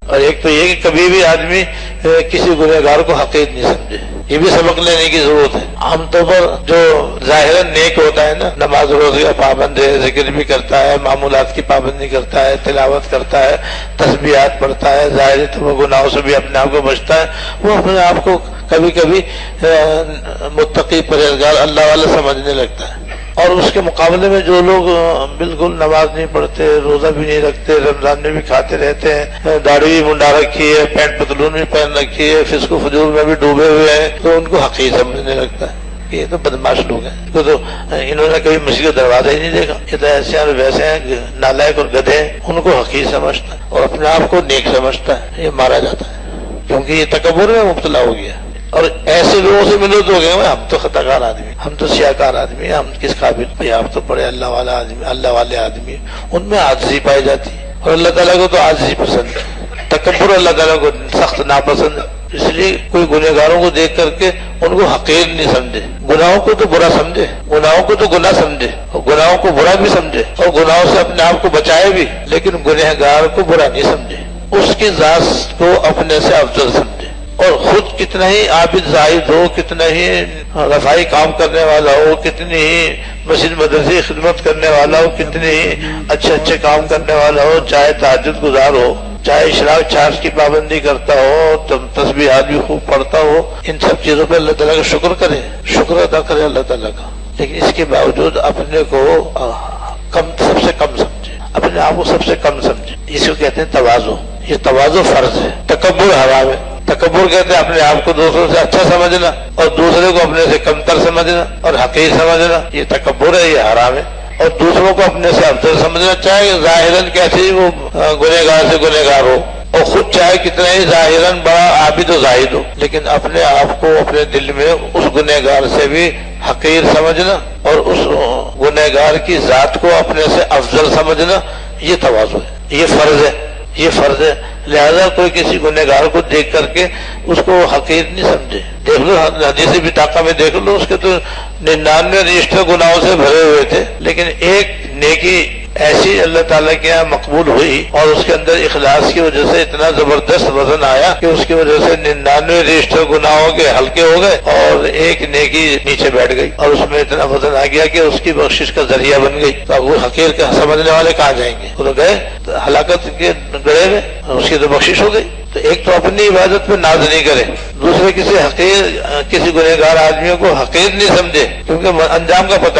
اور ایک تو یہ کہ کبھی بھی آدمی کسی گنہگار کو حقیر نہیں سمجھے، یہ بھی سبق لینے کی ضرورت ہے۔ عام طور پر جو ظاہراً نیک ہوتا ہے نا، نماز روزے کا پابند ہے، ذکر بھی کرتا ہے، معمولات کی پابندی کرتا ہے، تلاوت کرتا ہے، تسبیحات پڑھتا ہے، ظاہری تو گناہوں سے بھی اپنے آپ کو بچتا ہے، وہ اپنے آپ کو کبھی کبھی متقی پرہیزگار اللہ والا سمجھنے لگتا ہے۔ اور اس کے مقابلے میں جو لوگ بالکل نماز نہیں پڑھتے، روزہ بھی نہیں رکھتے، رمضان میں بھی کھاتے رہتے ہیں، داڑھی بھی منڈا رکھی ہے، پینٹ پتلون بھی پہن رکھی ہے، فسق و فجور میں بھی ڈوبے ہوئے ہیں، تو ان کو حقیر سمجھنے لگتا ہے۔ یہ تو بدماش لوگ ہیں، تو انہوں نے کبھی مسجد کا دروازہ ہی نہیں دیکھا، یہ تو ایسے اور ویسے ہیں، نالائق اور گدھے ہیں، ان کو حقیر سمجھتا ہے اور اپنے آپ کو نیک سمجھتا ہے، یہ مارا جاتا ہے کیونکہ یہ تکبر میں مبتلا ہو گیا۔ اور ایسے لوگوں سے ملو تو گئے ہم تو خطا کار آدمی، ہم تو سیاہ کار آدمی، ہم کس قابل، بھائی آپ تو بڑے اللہ والا آدمی، اللہ والے آدمی، ان میں عاجزی پائی جاتی ہے، اور اللہ تعالیٰ کو تو عاجزی پسند ہے، تکبر اللہ تعالیٰ کو سخت ناپسند ہے۔ اس لیے کوئی گنہگاروں کو دیکھ کر کے ان کو حقیر نہیں سمجھے، گناہوں کو تو برا سمجھے، گناہوں کو تو گناہ سمجھے، اور گناہوں کو برا بھی سمجھے، اور گناہوں سے اپنے آپ کو بچائے بھی، لیکن گنہگار کو برا نہیں سمجھے، اس کی ذات کو اپنے سے افضل سمجھے، اور خود کتنا ہی عابد زاہد ہو، کتنا ہی رفائی کام کرنے والا ہو، کتنی ہی مسجد مدرسے خدمت کرنے والا ہو، کتنے ہی اچھے اچھے کام کرنے والا ہو، چاہے تہجد گزار ہو، چاہے اشراق چارج کی پابندی کرتا ہو، تسبیحات بھی خوب پڑھتا ہو، ان سب چیزوں پہ اللہ تعالیٰ کا شکر کرے، شکر ادا کرے اللہ تعالیٰ کا، لیکن اس کے باوجود اپنے کو سب سے کم سمجھے، اپنے آپ کو سب سے کم سمجھے، اس کو کہتے ہیں تواضع۔ یہ تواضع فرض ہے، تکبر حرام ہے۔ تکبر کہتے ہیں اپنے آپ کو دوسروں سے اچھا سمجھنا اور دوسرے کو اپنے سے کمتر سمجھنا اور حقیر سمجھنا، یہ تکبر ہے، یہ حرام ہے۔ اور دوسروں کو اپنے سے افضل سمجھنا، چاہے ظاہراً کیسے ہی وہ گنہگار سے گنہگار ہو، اور خود چاہے کتنا ہی ظاہراً بڑا عابد و زاہد ہو، لیکن اپنے آپ کو اپنے دل میں اس گنہگار سے بھی حقیر سمجھنا اور اس گنہگار کی ذات کو اپنے سے افضل سمجھنا، یہ تواضع ہے، یہ فرض ہے، یہ فرض ہے۔ لہذا کوئی کسی گنہگار کو دیکھ کر کے اس کو حقیر نہیں سمجھے۔ دیکھ لو حدیث بطاقہ میں دیکھ لو، اس کے تو 99 رجسٹر گناہوں سے بھرے ہوئے تھے، لیکن ایک نیکی ایسی اللہ تعالیٰ کے یہاں مقبول ہوئی اور اس کے اندر اخلاص کی وجہ سے اتنا زبردست وزن آیا کہ اس کی وجہ سے 99 رجسٹر گناہوں کے ہلکے ہو گئے اور ایک نیکی نیچے بیٹھ گئی، اور اس میں اتنا وزن آ گیا کہ اس کی بخشش کا ذریعہ بن گئی۔ تو اب وہ حقیر کا سمجھنے والے کہاں جائیں گے؟ وہ تو گئے ہلاکت کے گڑے میں، اس کی تو بخشش ہو گئی۔ تو ایک تو اپنی عبادت میں ناز نہیں کرے، دوسرے کسی گنہگار آدمیوں کو حقیر نہیں سمجھے، کیونکہ انجام کا پتہ